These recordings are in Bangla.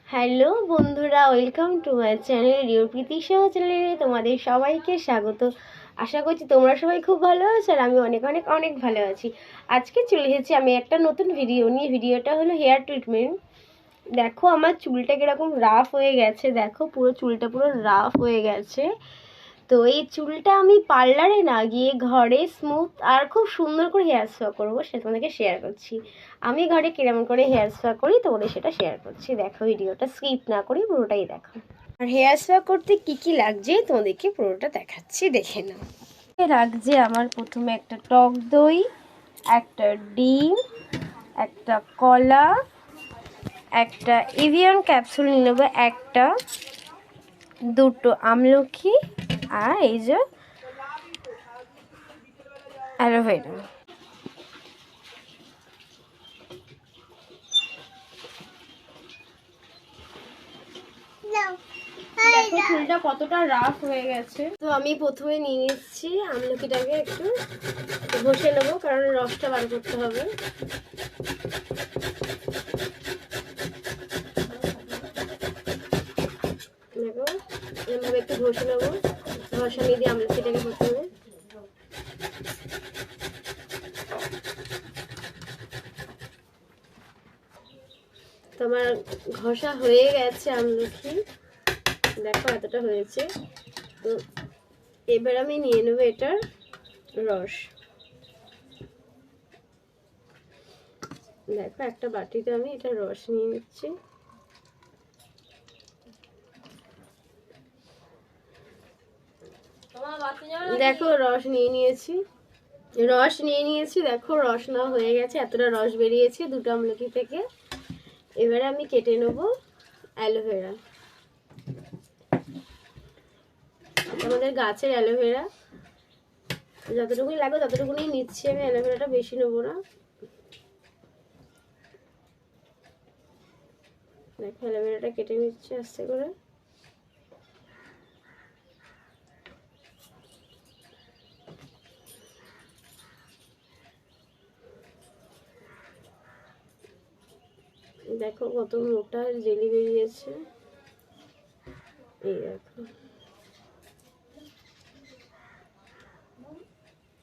হ্যালো বন্ধুরা, ওয়েলকাম টু মাই চ্যানেল রিয়প্রীতি সহ চ্যানেলে তোমাদের সবাইকে স্বাগত। আশা করছি তোমরা সবাই খুব ভালো আছো আর আমি অনেক অনেক অনেক ভালো আছি। আজকে চলে এসেছি আমি একটা নতুন ভিডিও নিয়ে। ভিডিওটা হলো হেয়ার ট্রিটমেন্ট। দেখো আমার চুলটা কিরকম রাফ হয়ে গেছে, দেখো পুরো চুলটা পুরো রাফ হয়ে গেছে। তো এই চুলটা আমি পার্লারে না গিয়ে ঘরে স্মুথ আর খুব সুন্দর করে হেয়ার স্পা করবো, সেটা তোমাদেরকে শেয়ার করছি। আমি ঘরে কিরকম করে হেয়ার স্পা করি তোমাদের সেটা শেয়ার করছি। দেখো ভিডিওটা স্কিপ না করি পুরোটাই দেখো। আর হেয়ার স্পা করতে কি কি লাগছে তোমাদেরকে পুরোটা দেখাচ্ছি, দেখে নাও। লাগছে আমার প্রথমে একটা টক দই, একটা ডিম, একটা কলা, একটা এভিয়ন ক্যাপসুল নিয়ে নেবো, একটা দুটো আমলকি, আর এই যে অ্যালোভেরা। দেখো চুলটা কতটা রাফ হয়ে গেছে। তো আমি প্রথমে নিয়ে নিচ্ছি আমলকিটাকে একটু ঘষে নেবো, কারণ রসটা বার করতে হবে। দেখো এভাবে একটু ঘষে নেবো, ঘষা নিয়ে দিয়ে আমলকিটাকে প্রথমে। তোমার ঘষা হয়ে গেছে আমলকি, দেখো এতটা হয়েছে। তো এবার আমি নিয়ে নেবো এটার রস। দেখো একটা বাটিতে আমি এটা রস নিয়ে নিচ্ছি। দেখো রস নিয়ে নিয়েছি, দেখো রস না হয়ে গেছে, এতটা রস বেরিয়েছে দুটো আমলকি থেকে। এবারে আমি কেটে নেবো অ্যালোভেরা। আমাদের গাছের অ্যালোভেরা, যতটুকুনি লাগবে ততটুকুনি নিচ্ছি আমি, অ্যালোভেরাটা বেশি নেবো না। দেখো অ্যালোভেরাটা কেটে নিচ্ছি আস্তে করে। দেখো কত মোটা জেলি বেরিয়েছে, এই দেখো।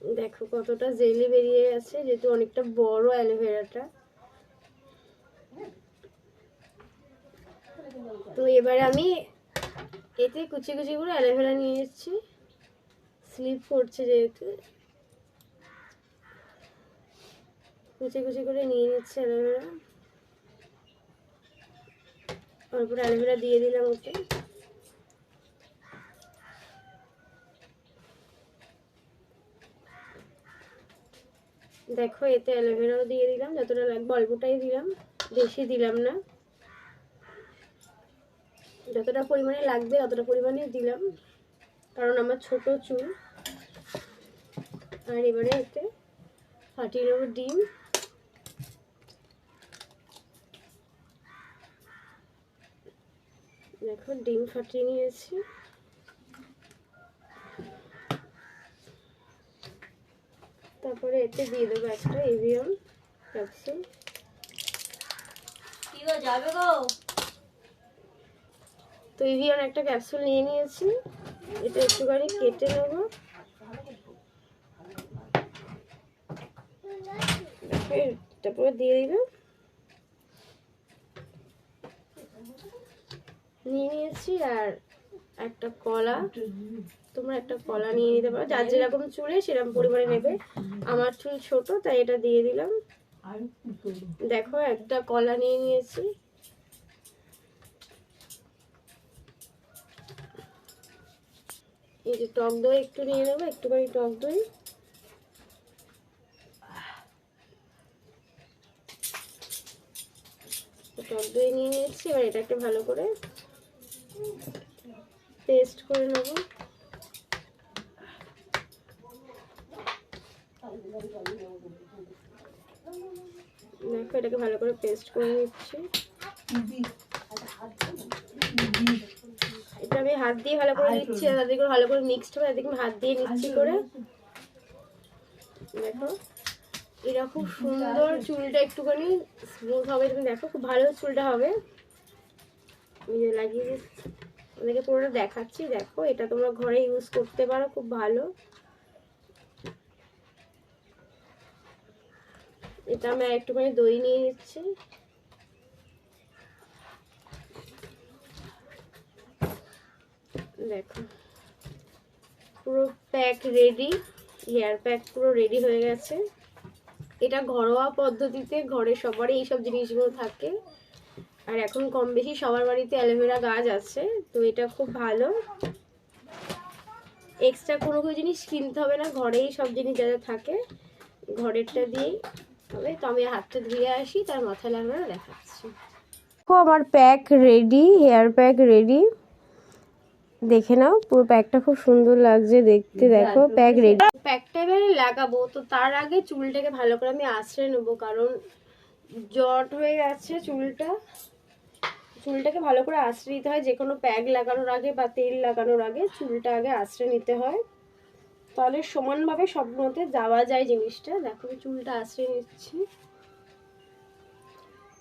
দেখো কতটা জেলি বেরিয়ে গেছে, যেহেতু অনেকটা বড় অ্যালোভেরাটা। তো এবার আমি এতে কুচি কুচি করে অ্যালোভেরা নিয়ে এসেছি, স্লিপ করছে যেহেতু কুচি কুচি করে নিয়ে নিচ্ছে অ্যালোভেরা। তারপরে অ্যালোভেরা দিয়ে দিলাম ওতে। দেখো এতে অ্যালোভেরাও দিয়ে দিলাম, যতটা লাগবে অল্পটাই দিলাম, বেশি দিলাম না। যতটা পরিমাণে লাগবে ততটা পরিমাণে দিলাম, কারণ আমার ছোট চুল। আর এবারে এতে ফাটিয়ে নেবো ডিম। দেখো ডিম ফাটিয়ে নিয়েছি। তারপরে এতে দিয়ে দেবো একটা এভিয়ন ক্যাপসুল। তো এভিয়ন একটা ক্যাপসুল নিয়ে নিয়েছি, এটা একটুখানি কেটে নেবো। তারপরে দিয়ে দিলাম, নিয়ে নিয়েছি। আর একটা কলা, তোমরা একটা কলা নিয়ে নিতে পারো, যার যেরকম চুলে সেরকম পরিমাণে নেবে। আমার চুল ছোট তাই এটা দিয়ে দিলাম। দেখো একটা কলা নিয়ে নিয়েছি। এই যে টক দই একটু নিয়ে নেবো, একটুখানি টক দই। টক দই নিয়ে নিয়েছি, এবার এটাকে ভালো করে পেস্ট করে নেব। দেখো এটাকে ভালো করে পেস্ট করে নিচ্ছি। এটা আমি হাত দিয়ে ভালো করে নিচ্ছি, তাদের করে ভালো করে মিক্সড হবে, তাদেরকে হাত দিয়ে নিচ্ছি করে। দেখো এরকম সুন্দর চুলটা একটুখানি স্মুথ হবে, তুমি দেখো খুব ভালো চুলটা হবে। লাগিয়ে ওদেরকে পুরোটা দেখাচ্ছি। দেখো, এটা তোমরা ঘরে ইউজ করতে পারো, খুব ভালো। এটা আমি একটুখানি দই নিয়ে নিচ্ছি। দেখো, পুরো প্যাক রেডি, হেয়ার প্যাক পুরো রেডি হয়ে গেছে। এটা ঘরোয়া পদ্ধতিতে ঘরে সবারই এইসব জিনিসগুলো থাকে, আর এখন কম বেশি সবার বাড়িতে অ্যালোভেরা গাছ আছে, তো এটা খুব ভালো। এক্সট্রা কোনো জিনিস কিনতে হবে না, ঘরেই সব জিনিস যা যা থাকে ঘরেরটা দিয়েই হবে। তো আমি হাতটা ধুয়ে আসি, তার মাথায় লাগানো দেখাচ্ছি। আমার pack ready, hair pack ready, দেখে নাও। পুরো প্যাকটা খুব সুন্দর লাগছে দেখতে। দেখো, প্যাক রেডি। প্যাকটা এবারে লাগাবো, তো তার আগে চুলটাকে ভালো করে আমি আঁচড়ে নেবো, কারণ জট হয়ে গেছে চুলটাকে ভালো করে আঁচড়ে নিতে হয়। যে কোনো প্যাক লাগানোর আগে বা তেল লাগানোর আগে চুলটা আগে আঁচড়ে নিতে হয়, তাহলে সমানভাবে সব মধ্যে যাওয়া যায় জিনিসটা। দেখো, চুলটা আঁচড়ে নিচ্ছি,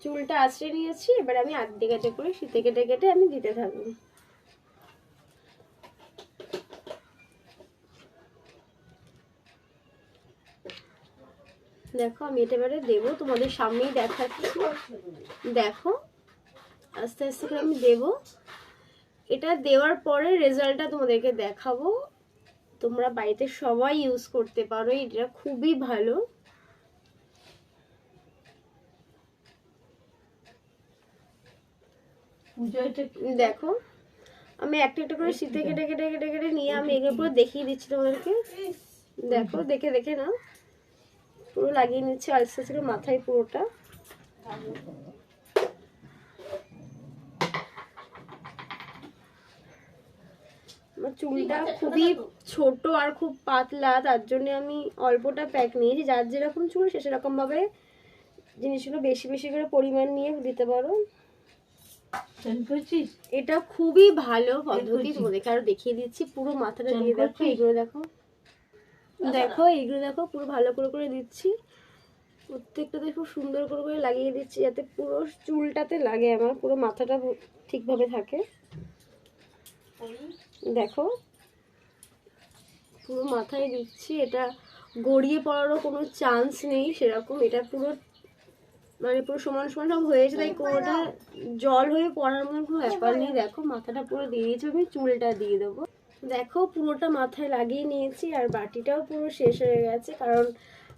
চুলটা আঁচড়ে নিয়েছি। এবার আমি আধে কেটে করে শীতে কেটে কেটে আমি দিতে থাকবো। দেখো, আমি এটা এবারে দেবো, তোমাদের সামনেই দেখাচ্ছি। দেখো, আস্তে আস্তে করে আমি দেবো। এটা দেওয়ার পরে রেজাল্টটা তোমাদেরকে দেখাবো। তোমরা বাড়িতে সবাই ইউজ করতে পারো, এটা খুবই ভালো। দেখো, আমি একটা একটা করে শীতে কেটে কেটে কেটে কেটে নিয়ে আমি এগুলো পুরো দেখিয়ে দিচ্ছি তোমাদেরকে। দেখো, দেখে দেখে নাও। পুরো লাগিয়ে নিচ্ছি আস্তে আস্তে করে মাথায় পুরোটা। আমার চুলটা খুবই ছোট আর খুব পাতলা, তার জন্য আমি অল্পটা প্যাক নিয়েছি। যার যেরকম চুল সে সেরকম ভাবে জিনিসগুলো বেশি বেশি করে পরিমাণ নিয়ে দিতে পারো। এটা খুবই ভালো পদ্ধতি, তোমাদেরকে আরো দেখিয়ে দিচ্ছি। পুরো মাথাটা দিয়ে দেখো, এইগুলো দেখো, দেখো এইগুলো দেখো, পুরো ভালো করে করে দিচ্ছি। প্রত্যেকটাতে খুব সুন্দর করে করে লাগিয়ে দিচ্ছি, যাতে পুরো চুলটাতে লাগে, আমার পুরো মাথাটা ঠিকভাবে থাকে। দেখো, পুরো মাথায় দিচ্ছি। এটা গড়িয়ে পড়ারও কোনো চান্স নেই সেরকম, এটা পুরো মানে পুরো সমান সমান সব হয়েছে, তাই কোনোটা জল হয়ে পড়ার মতো কোনো ব্যাপার নেই। দেখো, মাথাটা পুরো দিয়ে দিয়েছি, আমি চুলটা দিয়ে দেবো। দেখো, পুরোটা মাথায় লাগিয়ে নিয়েছি, আর বাটিটাও পুরো শেষ হয়ে গেছে, কারণ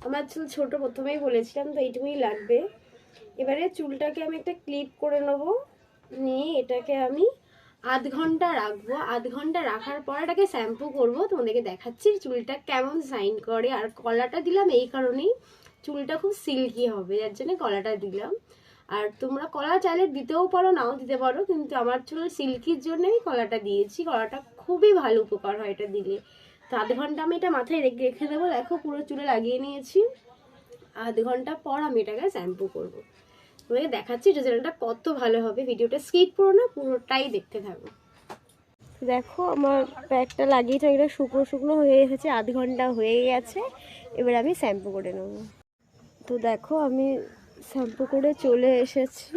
আমার চুল ছোট, প্রথমেই বলেছিলাম, তো এইটুকুই লাগবে। এবারে চুলটাকে আমি একটা ক্লিপ করে নেবো, নিয়ে এটাকে আমি আধ ঘন্টা রাখবো। আধ ঘন্টা রাখার পর এটাকে শ্যাম্পু করবো, তোমাদেরকে দেখাচ্ছি চুলটা কেমন শাইন করে। আর কলাটা দিলাম এই কারণেই, চুলটা খুব সিল্কি হবে, যার জন্য কলাটা দিলাম। আর তোমরা কলা চাইলে দিতেও পারো, নাও দিতে পারো, কিন্তু আমার চুল সিল্কির জন্যই কলাটা দিয়েছি। কলাটা খুবই ভালো উপকার হয় এটা দিলে। তো আধ ঘন্টা আমি এটা মাথায় রেখে দেবো। দেখো, পুরো চুলে লাগিয়ে নিয়েছি। আধ ঘন্টা পর আমি এটাকে শ্যাম্পু করবো, তোমাকে দেখাচ্ছি রেজাল্টটা কত ভালো হবে। ভিডিওটা স্কিপ করো না, পুরোটাই দেখতে থাকো। দেখো, আমার প্যাকটা লাগিয়েছে, এটা শুকনো শুকনো হয়ে এসেছে, আধ ঘন্টা হয়ে গেছে। এবার আমি শ্যাম্পু করে নেব। তো দেখো, আমি শ্যাম্পু করে চলে এসেছি,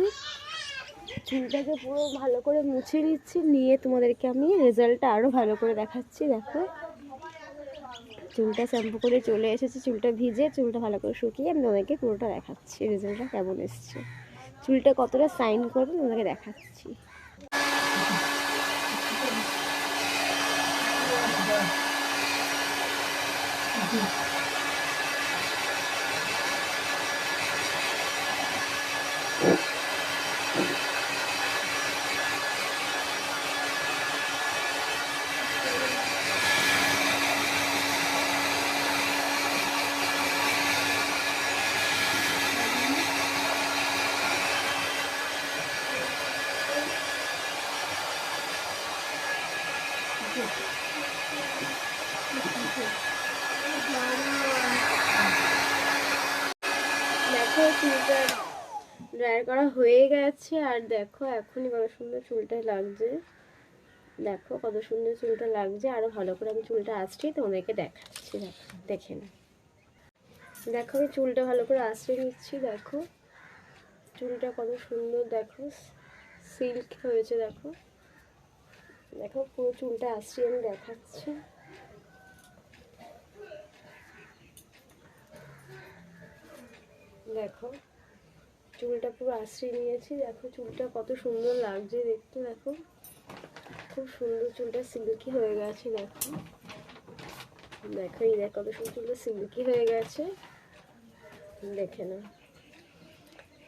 চুলটাকে পুরো ভালো করে মুছে নিচ্ছি, নিয়ে তোমাদেরকে আমি রেজাল্টটা আরও ভালো করে দেখাচ্ছি। দেখো, চুলটা শ্যাম্পু করে চলে এসেছি, চুলটা ভিজে, চুলটা ভালো করে শুকিয়ে আমি তোমাদেরকে পুরোটা দেখাচ্ছি রেজাল্টটা কেমন এসছে, চুলটা কতটা শাইন করবে তোমাদেরকে দেখাচ্ছি। দেখো, চুলটা ড্রাই করা হয়ে গেছে, আর দেখো এখনই কত সুন্দর চুলটা লাগছে। দেখো, কত সুন্দর চুলটা লাগছে। আরো ভালো করে আমি চুলটা আঁচড়ে তোমাদেরকে দেখাচ্ছি। দেখো, দেখে না, দেখো আমি চুলটা ভালো করে আঁচড়ে নিচ্ছি। দেখো, চুলটা কত সুন্দর, দেখো সিল্ক হয়েছে। দেখো দেখো পুরো চুলটা আসছে, আমি দেখাচ্ছি। দেখো চুলটা পুরো আশ্রিয়ে নিয়েছি। দেখো চুলটা কত সুন্দর লাগছে দেখতে। দেখো খুব সুন্দর, চুলটা সিল্কি হয়ে গেছে। দেখো দেখো এই দেখো কত সুন্দর চুলটা সিল্কি হয়ে গেছে, দেখে না।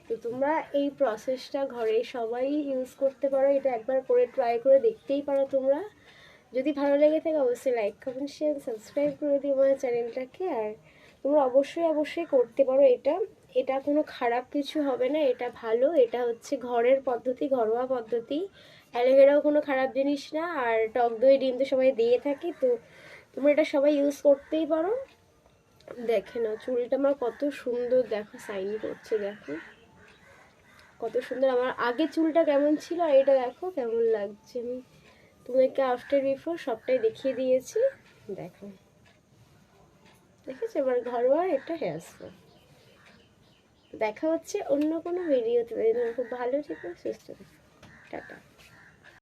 তো তোমরা এই প্রসেসটা ঘরে সবাই ইউজ করতে পারো, এটা একবার করে ট্রাই করে দেখতেই পারো তোমরা। যদি ভালো লেগে থাকে অবশ্যই লাইক কমেন্ট শেয়ার সাবস্ক্রাইব করে দিও আমার চ্যানেলটাকে। আর তোমরা অবশ্যই অবশ্যই করতে পারো এটা, এটা কোনো খারাপ কিছু হবে না, এটা ভালো। এটা হচ্ছে ঘরের পদ্ধতি, ঘরোয়া পদ্ধতি। অ্যালোভেরাও কোনো খারাপ জিনিস না, আর টক দই ডিম তো সবাই দিয়ে থাকে। তো তোমরা এটা সবাই ইউজ করতেই পারো। দেখে নাও চুলটা আমার কত সুন্দর, দেখো শাইনি করছে, দেখো কত সুন্দর। আমার আগে চুলটা কেমন ছিল আর এটা দেখো কেমন লাগছে। আমি তোমাকে আফটার বিফোর সবটাই দেখিয়ে দিয়েছি। দেখো দেখেছো আমার ঘরোয়া একটা হেয়ার স্পা। দেখা হচ্ছে অন্য কোনো ভিডিওতে। খুব ভালো থেকো, সুস্থ থেকো, টাটা।